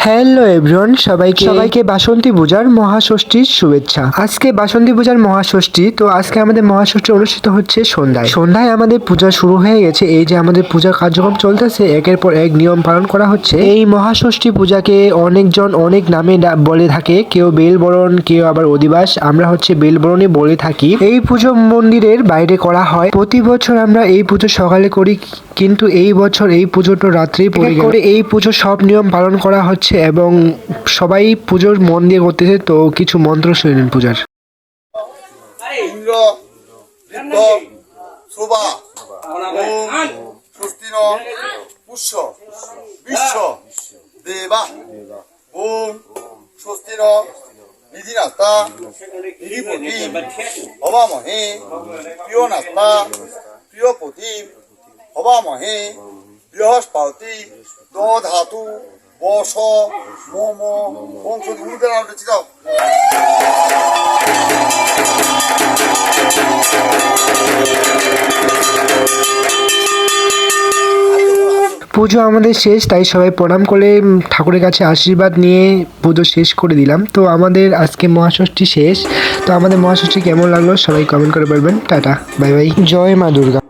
Hello everyone, সবাইকে বাসন্তী পূজার মহাষষ্ঠীর শুভেচ্ছা। আজকে বাসন্তী পূজার মহাষষ্ঠী, তো আজকে আমাদের মহাষষ্ঠী অনুষ্ঠিত হচ্ছে সন্ধ্যায় আমাদের পূজা শুরু হয়ে গেছে। এই যে আমাদের পূজার কার্যক্রম চলতেছে, একের পর এক নিয়ম পালন করা হচ্ছে। এই মহাষষ্ঠী পূজাকে অনেকজন অনেক নামে বলে থাকে, কেউ বেলবরণ, কেউ আবার অধিবাস। আমরা হচ্ছে বেলবরণই বলে থাকি। এই পুজো মন্দিরের বাইরে করা হয়। প্রতি বছর আমরা এই পুজো সকালে করি, কিন্তু এই বছর এই পুজোটা রাত্রেই পড়ে গেল। এই পুজোর সব নিয়ম পালন করা হচ্ছে এবং সবাই পুজোর মন দিয়ে করতেছে। তো কিছু মন্ত্র শুনে নিন পূজার। ইন্দ্র বৃদ্ধ শোভা ওম স্বস্তিন পুষ্য বিশ্ব দেবা ওম স্বস্তিন নিধিনাস্তা নিধিপতি হবামহে প্রিয়নাস্তা প্রিয়পতি হবামহে বৃহস্পতি দধাতু বস মম ওম সদি উড়ে দাও চিতাও। পুজো আমাদের শেষ, তাই সবাই প্রণাম করে ঠাকুরের কাছে আশীর্বাদ নিয়ে পুজো শেষ করে দিলাম। তো আমাদের আজকে মহাষষ্ঠী শেষ। তো আমাদের মহাষষ্ঠী কেমন লাগলো সবাই কমেন্ট করে বলবেন। টাটা, বাই বাই, জয় মা দুর্গা।